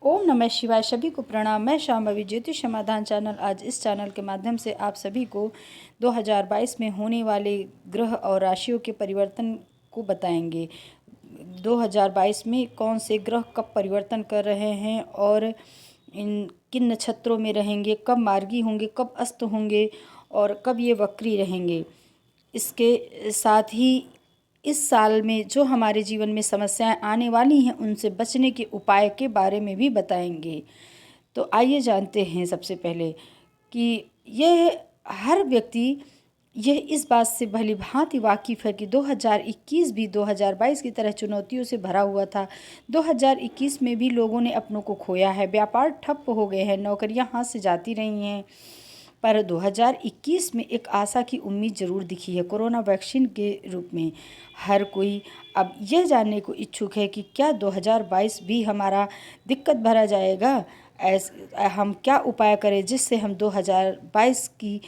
ओम नमः शिवाय। सभी को प्रणाम। मैं शांभवी ज्योतिष समाधान चैनल आज इस चैनल के माध्यम से आप सभी को 2022 में होने वाले ग्रह और राशियों के परिवर्तन को बताएंगे। 2022 में कौन से ग्रह कब परिवर्तन कर रहे हैं और इन किन नक्षत्रों में रहेंगे, कब मार्गी होंगे, कब अस्त होंगे और कब ये वक्री रहेंगे। इसके साथ ही इस साल में जो हमारे जीवन में समस्याएं आने वाली हैं उनसे बचने के उपाय के बारे में भी बताएंगे। तो आइए जानते हैं सबसे पहले कि यह हर व्यक्ति यह इस बात से भली भांति वाकिफ़ है कि 2021 भी 2022 की तरह चुनौतियों से भरा हुआ था। 2021 में भी लोगों ने अपनों को खोया है, व्यापार ठप्प हो गए हैं, नौकरियां हाथ से जाती रही हैं। पर 2021 में एक आशा की उम्मीद ज़रूर दिखी है। कोरोना वैक्सीन के रूप में हर कोई अब यह जानने को इच्छुक है कि क्या 2022 भी हमारा दिक्कत भरा जाएगा। हम क्या उपाय करें जिससे हम 2022 की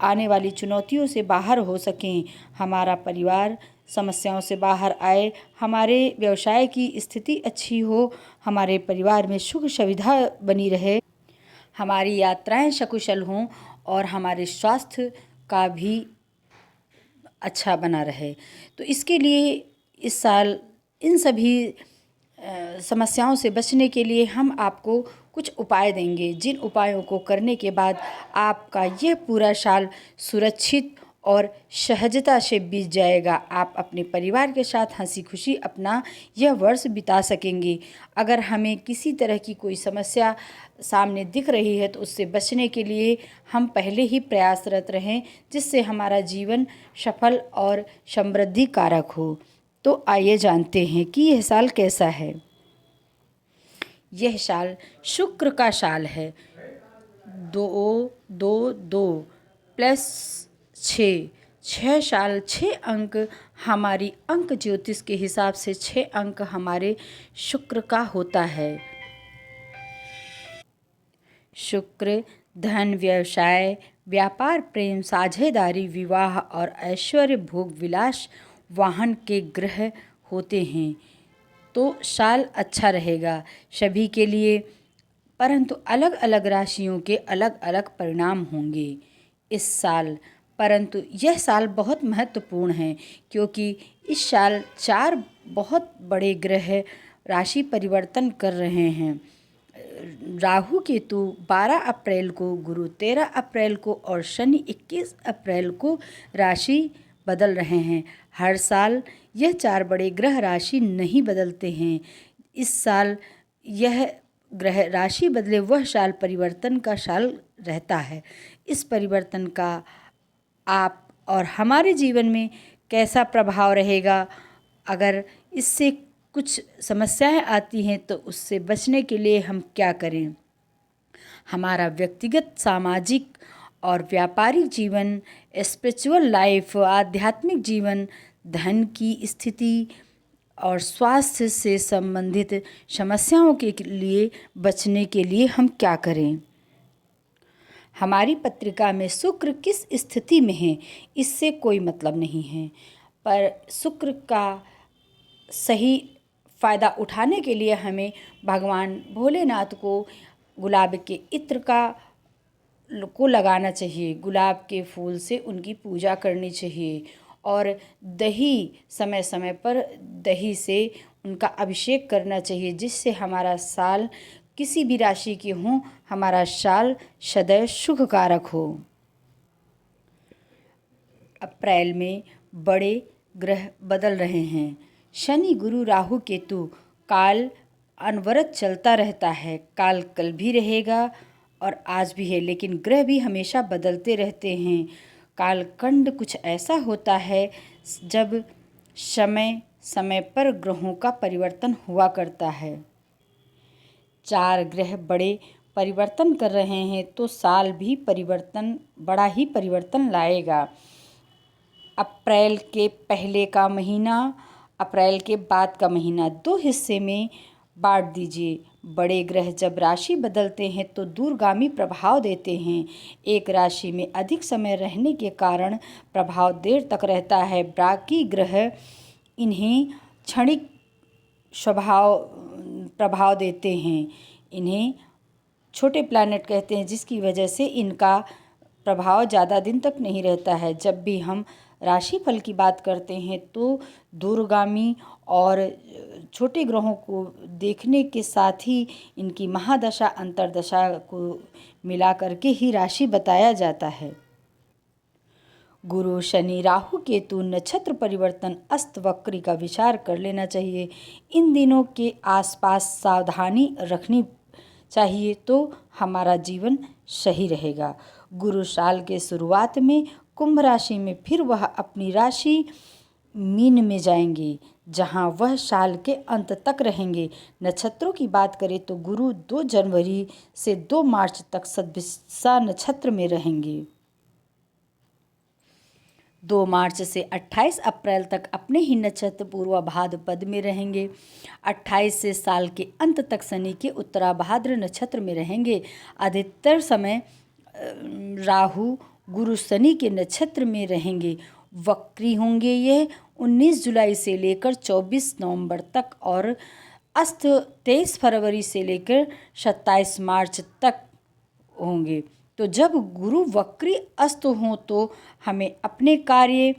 आने वाली चुनौतियों से बाहर हो सकें, हमारा परिवार समस्याओं से बाहर आए, हमारे व्यवसाय की स्थिति अच्छी हो, हमारे परिवार में सुख सुविधा बनी रहे, हमारी यात्राएं सकुशल हों और हमारे स्वास्थ्य का भी अच्छा बना रहे। तो इसके लिए इस साल इन सभी समस्याओं से बचने के लिए हम आपको कुछ उपाय देंगे, जिन उपायों को करने के बाद आपका यह पूरा साल सुरक्षित और सहजता से बीत जाएगा। आप अपने परिवार के साथ हंसी खुशी अपना यह वर्ष बिता सकेंगे। अगर हमें किसी तरह की कोई समस्या सामने दिख रही है तो उससे बचने के लिए हम पहले ही प्रयासरत रहें, जिससे हमारा जीवन सफल और समृद्धि कारक हो। तो आइए जानते हैं कि यह साल कैसा है। यह साल शुक्र का साल है। 2 प्लस 6 6 साल 6 अंक हमारी अंक ज्योतिष के हिसाब से 6 अंक हमारे शुक्र का होता है। शुक्र धन, व्यवसाय, व्यापार, प्रेम, साझेदारी, विवाह और ऐश्वर्य, भोग विलास, वाहन के ग्रह होते हैं। तो साल अच्छा रहेगा सभी के लिए, परंतु अलग अलग राशियों के अलग अलग परिणाम होंगे इस साल। परंतु यह साल बहुत महत्वपूर्ण है क्योंकि इस साल 4 बहुत बड़े ग्रह राशि परिवर्तन कर रहे हैं। राहु केतु 12 अप्रैल को, गुरु 13 अप्रैल को और शनि 21 अप्रैल को राशि बदल रहे हैं। हर साल यह 4 बड़े ग्रह राशि नहीं बदलते हैं। इस साल यह ग्रह राशि बदले वह साल परिवर्तन का साल रहता है। इस परिवर्तन का आप और हमारे जीवन में कैसा प्रभाव रहेगा, अगर इससे कुछ समस्याएं आती हैं तो उससे बचने के लिए हम क्या करें। हमारा व्यक्तिगत, सामाजिक और व्यापारिक जीवन, स्पिरिचुअल लाइफ, आध्यात्मिक जीवन, धन की स्थिति और स्वास्थ्य से संबंधित समस्याओं के लिए बचने के लिए हम क्या करें। हमारी पत्रिका में शुक्र किस स्थिति में है इससे कोई मतलब नहीं है, पर शुक्र का सही फ़ायदा उठाने के लिए हमें भगवान भोलेनाथ को गुलाब के इत्र को लगाना चाहिए। गुलाब के फूल से उनकी पूजा करनी चाहिए और दही समय समय पर दही से उनका अभिषेक करना चाहिए, जिससे हमारा साल किसी भी राशि के हों, हमारा साल सदैव सुखकारक हो। अप्रैल में बड़े ग्रह बदल रहे हैं। शनि, गुरु, राहु, केतु। काल अनवरत चलता रहता है। काल कल भी रहेगा और आज भी है, लेकिन ग्रह भी हमेशा बदलते रहते हैं। कालखंड कुछ ऐसा होता है जब समय समय पर ग्रहों का परिवर्तन हुआ करता है। 4 ग्रह बड़े परिवर्तन कर रहे हैं तो साल भी बड़ा ही परिवर्तन लाएगा। अप्रैल के पहले का महीना, अप्रैल के बाद का महीना 2 हिस्से में बांट दीजिए। बड़े ग्रह जब राशि बदलते हैं तो दूरगामी प्रभाव देते हैं। एक राशि में अधिक समय रहने के कारण प्रभाव देर तक रहता है। बाकी ग्रह इन्हें क्षणिक प्रभाव देते हैं। इन्हें छोटे प्लैनेट कहते हैं, जिसकी वजह से इनका प्रभाव ज़्यादा दिन तक नहीं रहता है। जब भी हम राशिफल की बात करते हैं तो दूरगामी और छोटे ग्रहों को देखने के साथ ही इनकी महादशा अंतर्दशा को मिला करके ही राशि बताया जाता है। गुरु, शनि, राहु, केतु, नक्षत्र परिवर्तन, अस्त वक्री का विचार कर लेना चाहिए। इन दिनों के आसपास सावधानी रखनी चाहिए तो हमारा जीवन सही रहेगा। गुरु साल के शुरुआत में कुंभ राशि में, फिर वह अपनी राशि मीन में जाएंगे, जहां वह साल के अंत तक रहेंगे। नक्षत्रों की बात करें तो गुरु 2 जनवरी से 2 मार्च तक सदभिषा नक्षत्र में रहेंगे। 2 मार्च से 28 अप्रैल तक अपने ही नक्षत्र पूर्वा भाद्रपद में रहेंगे। 28 से साल के अंत तक शनि के उत्तराभाद्र नक्षत्र में रहेंगे। अधिकतर समय राहु गुरु शनि के नक्षत्र में रहेंगे। वक्री होंगे यह 19 जुलाई से लेकर 24 नवंबर तक और अस्त 23 फरवरी से लेकर 27 मार्च तक होंगे। तो जब गुरु वक्री अस्त हों तो हमें अपने कार्य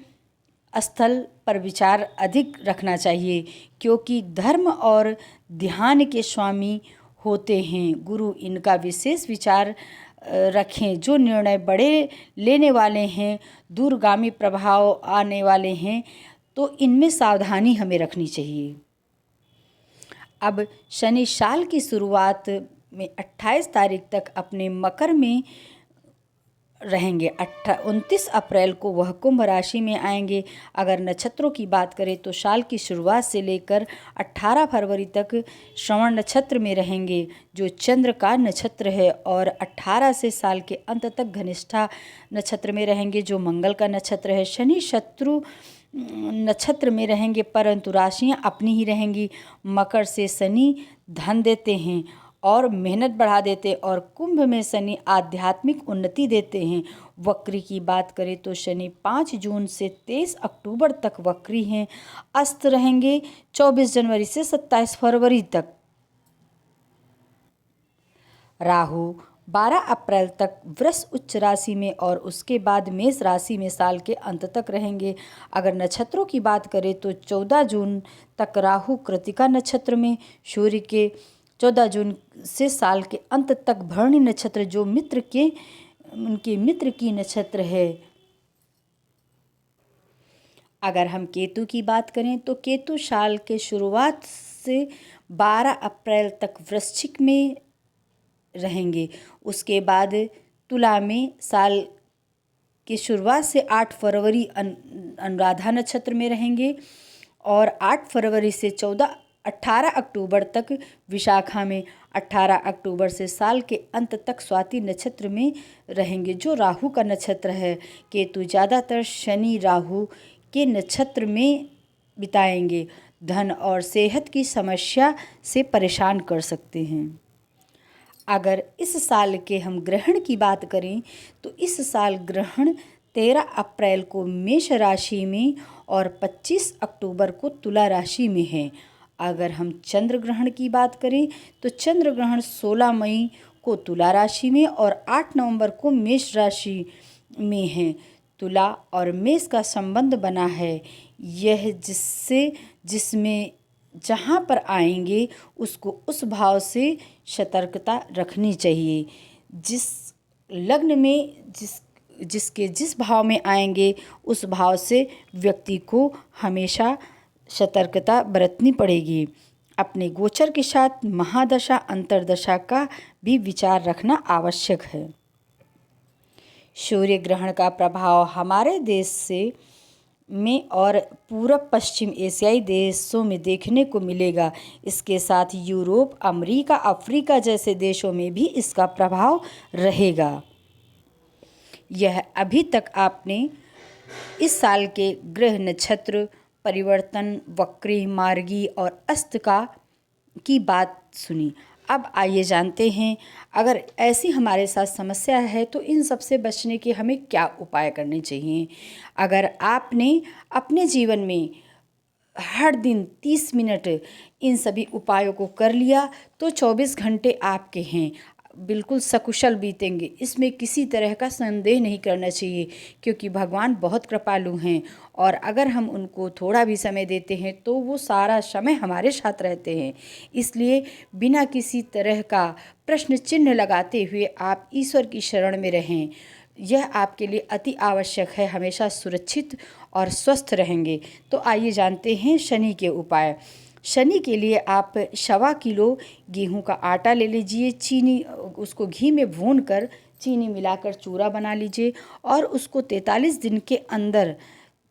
स्थल पर विचार अधिक रखना चाहिए, क्योंकि धर्म और ध्यान के स्वामी होते हैं गुरु। इनका विशेष विचार रखें। जो निर्णय बड़े लेने वाले हैं, दूरगामी प्रभाव आने वाले हैं, तो इनमें सावधानी हमें रखनी चाहिए। अब शनि साल की शुरुआत में 28 तारीख तक अपने मकर में रहेंगे। 29 अप्रैल को वह कुंभ राशि में आएंगे। अगर नक्षत्रों की बात करें तो साल की शुरुआत से लेकर 18 फरवरी तक श्रवण नक्षत्र में रहेंगे, जो चंद्र का नक्षत्र है, और 18 से साल के अंत तक धनिष्ठा नक्षत्र में रहेंगे, जो मंगल का नक्षत्र है। शनि शत्रु नक्षत्र में रहेंगे, परंतु राशियां अपनी ही रहेंगी। मकर से शनि धन देते हैं और मेहनत बढ़ा देते, और कुंभ में शनि आध्यात्मिक उन्नति देते हैं। वक्री की बात करें तो शनि 5 जून से 23 अक्टूबर तक वक्री हैं। अस्त रहेंगे 24 जनवरी से 27 फरवरी तक। राहु 12 अप्रैल तक वृष उच्च राशि में और उसके बाद मेष राशि में साल के अंत तक रहेंगे। अगर नक्षत्रों की बात करें तो 14 जून तक राहु कृतिका नक्षत्र में, सूर्य के 14 जून से साल के अंत तक भरणी नक्षत्र, जो उनके मित्र की नक्षत्र है। अगर हम केतु की बात करें तो केतु साल के शुरुआत से 12 अप्रैल तक वृश्चिक में रहेंगे। उसके बाद तुला में साल की शुरुआत से 8 फरवरी अनुराधा नक्षत्र में रहेंगे, और 8 फरवरी से 18 अक्टूबर तक विशाखा में, 18 अक्टूबर से साल के अंत तक स्वाति नक्षत्र में रहेंगे, जो राहु का नक्षत्र है। केतु ज़्यादातर शनि राहु के नक्षत्र में बिताएंगे। धन और सेहत की समस्या से परेशान कर सकते हैं। अगर इस साल के हम ग्रहण की बात करें तो इस साल ग्रहण 13 अप्रैल को मेष राशि में और 25 अक्टूबर को तुला राशि में है। अगर हम चंद्र ग्रहण की बात करें तो चंद्र ग्रहण 16 मई को तुला राशि में और 8 नवंबर को मेष राशि में है। तुला और मेष का संबंध बना है, यह जिसमें जहाँ पर आएंगे उसको उस भाव से सतर्कता रखनी चाहिए। जिस लग्न में जिसके जिस भाव में आएंगे उस भाव से व्यक्ति को हमेशा सतर्कता बरतनी पड़ेगी। अपने गोचर के साथ महादशा अंतर्दशा का भी विचार रखना आवश्यक है। सूर्य ग्रहण का प्रभाव हमारे देश में और पूरब पश्चिम एशियाई देशों में देखने को मिलेगा। इसके साथ यूरोप, अमेरिका, अफ्रीका जैसे देशों में भी इसका प्रभाव रहेगा। यह अभी तक आपने इस साल के ग्रह नक्षत्र परिवर्तन, वक्री, मार्गी और अस्त की बात सुनी। अब आइए जानते हैं, अगर ऐसी हमारे साथ समस्या है तो इन सब से बचने के हमें क्या उपाय करने चाहिए। अगर आपने अपने जीवन में हर दिन 30 मिनट इन सभी उपायों को कर लिया तो 24 घंटे आपके हैं, बिल्कुल सकुशल बीतेंगे। इसमें किसी तरह का संदेह नहीं करना चाहिए, क्योंकि भगवान बहुत कृपालु हैं और अगर हम उनको थोड़ा भी समय देते हैं तो वो सारा समय हमारे साथ रहते हैं। इसलिए बिना किसी तरह का प्रश्न चिन्ह लगाते हुए आप ईश्वर की शरण में रहें। यह आपके लिए अति आवश्यक है, हमेशा सुरक्षित और स्वस्थ रहेंगे। तो आइए जानते हैं शनि के उपाय। शनि के लिए आप 1.25 किलो गेहूं का आटा ले लीजिए, चीनी उसको घी में भूनकर चीनी मिलाकर चूरा बना लीजिए और उसको 43 दिन के अंदर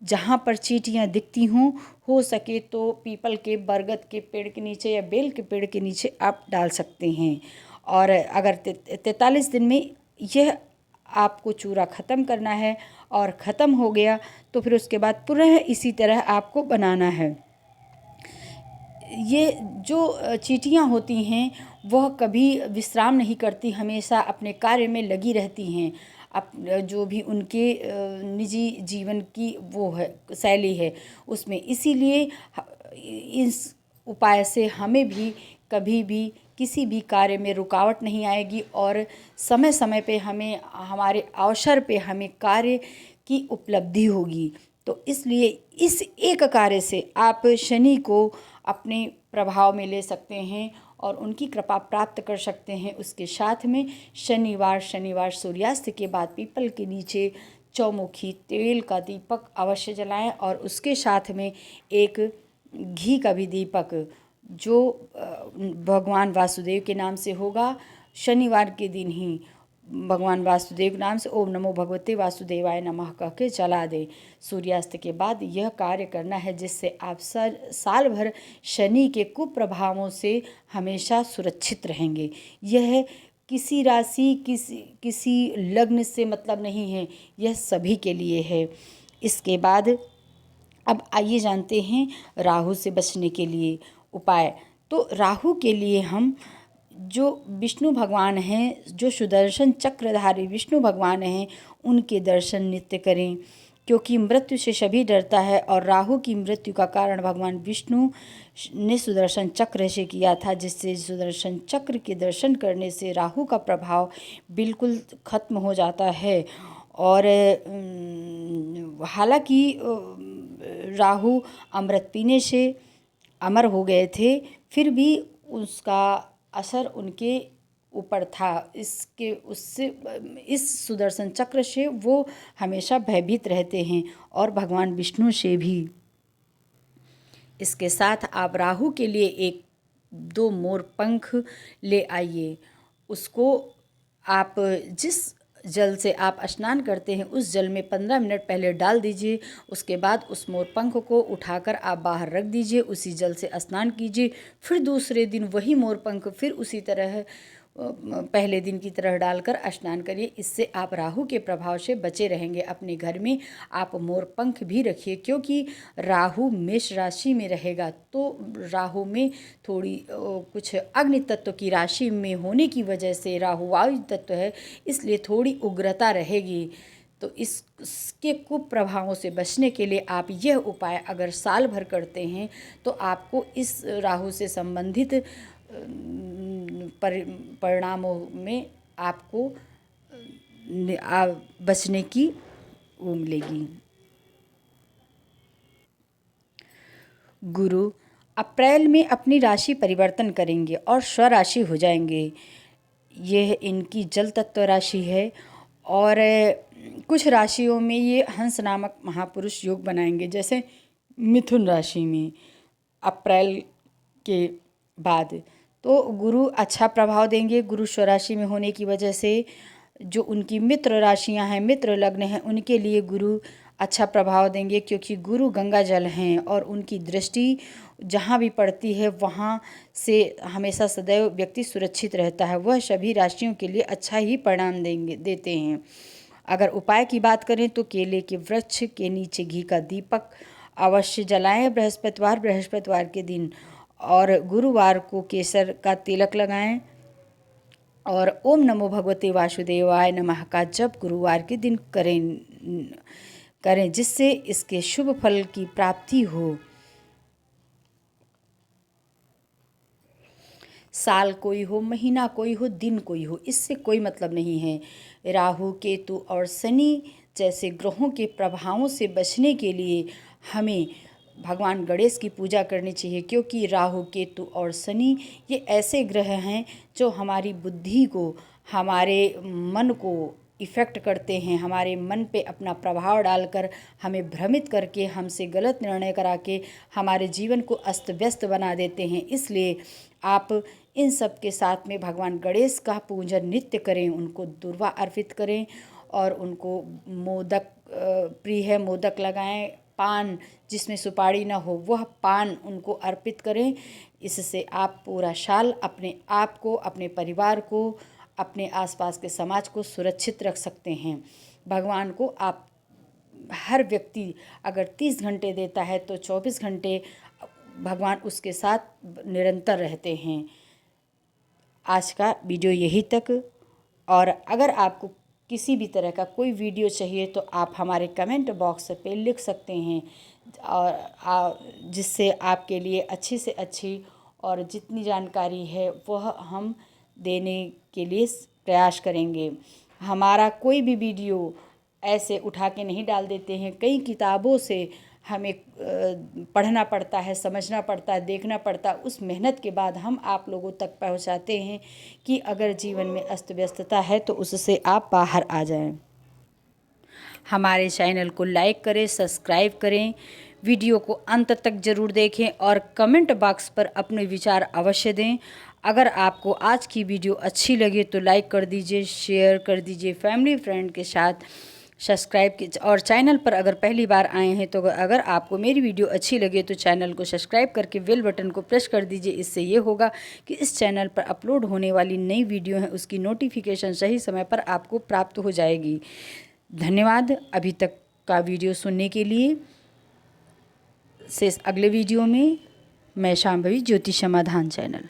जहाँ पर चींटियाँ दिखती हों, हो सके तो पीपल के, बरगद के पेड़ के नीचे या बेल के पेड़ के नीचे आप डाल सकते हैं। और अगर 43 दिन में यह आपको चूरा ख़त्म करना है और ख़त्म हो गया तो फिर उसके बाद पुनः इसी तरह आपको बनाना है। ये जो चींटियाँ होती हैं वह कभी विश्राम नहीं करती, हमेशा अपने कार्य में लगी रहती हैं। जो भी उनके निजी जीवन की वो है शैली है उसमें, इसीलिए इस उपाय से हमें भी कभी भी किसी भी कार्य में रुकावट नहीं आएगी और समय समय पे हमें, हमारे अवसर पे हमें कार्य की उपलब्धि होगी। तो इसलिए इस एक कार्य से आप शनि को अपने प्रभाव में ले सकते हैं और उनकी कृपा प्राप्त कर सकते हैं। उसके साथ में शनिवार सूर्यास्त के बाद पीपल के नीचे चौमुखी तेल का दीपक अवश्य जलाएं और उसके साथ में एक घी का भी दीपक जो भगवान वासुदेव के नाम से होगा, शनिवार के दिन ही भगवान वासुदेव के नाम से ओम नमो भगवते वासुदेवाय नमः कह के जला दे। सूर्यास्त के बाद यह कार्य करना है, जिससे आप साल भर शनि के कुप्रभावों से हमेशा सुरक्षित रहेंगे। यह किसी राशि, किसी लग्न से मतलब नहीं है, यह सभी के लिए है। इसके बाद अब आइए जानते हैं राहु से बचने के लिए उपाय। तो राहु के लिए हम जो विष्णु भगवान हैं, जो सुदर्शन चक्रधारी विष्णु भगवान हैं, उनके दर्शन नित्य करें, क्योंकि मृत्यु से सभी डरता है और राहु की मृत्यु का कारण भगवान विष्णु ने सुदर्शन चक्र से किया था, जिससे सुदर्शन चक्र के दर्शन करने से राहु का प्रभाव बिल्कुल खत्म हो जाता है। और हालांकि राहु अमृत पीने से अमर हो गए थे, फिर भी उसका असर उनके ऊपर था। इस सुदर्शन चक्र से वो हमेशा भयभीत रहते हैं और भगवान विष्णु से भी। इसके साथ आप राहु के लिए 1-2 मोर पंख ले आइए। उसको आप जिस जल से आप स्नान करते हैं उस जल में 15 मिनट पहले डाल दीजिए। उसके बाद उस मोर पंख को उठाकर आप बाहर रख दीजिए, उसी जल से स्नान कीजिए। फिर दूसरे दिन वही मोर पंख फिर उसी तरह पहले दिन की तरह डालकर स्नान करिए। इससे आप राहु के प्रभाव से बचे रहेंगे। अपने घर में आप मोर पंख भी रखिए, क्योंकि राहु मेष राशि में रहेगा तो राहु में थोड़ी कुछ अग्नि तत्व की राशि में होने की वजह से, राहु वायु तत्व है इसलिए थोड़ी उग्रता रहेगी। तो इसके कुप्रभावों से बचने के लिए आप यह उपाय अगर साल भर करते हैं तो आपको इस राहु से संबंधित परिणामों में आपको बचने की वो मिलेगी। गुरु अप्रैल में अपनी राशि परिवर्तन करेंगे और स्वराशि हो जाएंगे। यह इनकी जल तत्व राशि है और कुछ राशियों में ये हंस नामक महापुरुष योग बनाएंगे, जैसे मिथुन राशि में अप्रैल के बाद। तो गुरु अच्छा प्रभाव देंगे। गुरु स्वराशि में होने की वजह से जो उनकी मित्र राशियां हैं, मित्र लग्न हैं, उनके लिए गुरु अच्छा प्रभाव देंगे, क्योंकि गुरु गंगा जल हैं और उनकी दृष्टि जहाँ भी पड़ती है वहाँ से हमेशा सदैव व्यक्ति सुरक्षित रहता है। वह सभी राशियों के लिए अच्छा ही परिणाम देते हैं। अगर उपाय की बात करें तो केले के वृक्ष के नीचे घी का दीपक अवश्य जलाएं बृहस्पतिवार के दिन, और गुरुवार को केसर का तिलक लगाएं और ओम नमो भगवते वासुदेवाय नमः का जप गुरुवार के दिन करें, जिससे इसके शुभ फल की प्राप्ति हो। साल कोई हो, महीना कोई हो, दिन कोई हो, इससे कोई मतलब नहीं है। राहु केतु और शनि जैसे ग्रहों के प्रभावों से बचने के लिए हमें भगवान गणेश की पूजा करनी चाहिए, क्योंकि राहु केतु और शनि ये ऐसे ग्रह हैं जो हमारी बुद्धि को, हमारे मन को इफ़ेक्ट करते हैं, हमारे मन पे अपना प्रभाव डालकर हमें भ्रमित करके, हमसे गलत निर्णय करा के हमारे जीवन को अस्त व्यस्त बना देते हैं। इसलिए आप इन सब के साथ में भगवान गणेश का पूजन नित्य करें, उनको दुर्वा अर्पित करें और उनको मोदक प्रिय है मोदक लगाएं, पान जिसमें सुपारी ना हो वह पान उनको अर्पित करें। इससे आप पूरा साल अपने आप को, अपने परिवार को, अपने आसपास के समाज को सुरक्षित रख सकते हैं। भगवान को आप, हर व्यक्ति अगर 30 घंटे देता है तो 24 घंटे भगवान उसके साथ निरंतर रहते हैं। आज का वीडियो यही तक, और अगर आपको किसी भी तरह का कोई वीडियो चाहिए तो आप हमारे कमेंट बॉक्स पे लिख सकते हैं, और जिससे आपके लिए अच्छी से अच्छी और जितनी जानकारी है वह हम देने के लिए प्रयास करेंगे। हमारा कोई भी वीडियो ऐसे उठा के नहीं डाल देते हैं, कई किताबों से हमें पढ़ना पड़ता है, समझना पड़ता है, देखना पड़ता है, उस मेहनत के बाद हम आप लोगों तक पहुंचाते हैं कि अगर जीवन में अस्त व्यस्तता है तो उससे आप बाहर आ जाएं। हमारे चैनल को लाइक करें, सब्सक्राइब करें, वीडियो को अंत तक ज़रूर देखें और कमेंट बॉक्स पर अपने विचार अवश्य दें। अगर आपको आज की वीडियो अच्छी लगे तो लाइक कर दीजिए, शेयर कर दीजिए फैमिली फ्रेंड के साथ, सब्सक्राइब की, और चैनल पर अगर पहली बार आए हैं तो अगर आपको मेरी वीडियो अच्छी लगे तो चैनल को सब्सक्राइब करके बेल बटन को प्रेस कर दीजिए। इससे ये होगा कि इस चैनल पर अपलोड होने वाली नई वीडियो है उसकी नोटिफिकेशन सही समय पर आपको प्राप्त हो जाएगी। धन्यवाद अभी तक का वीडियो सुनने के लिए। शेष अगले वीडियो में मैं शांभवी ज्योतिष समाधान चैनल।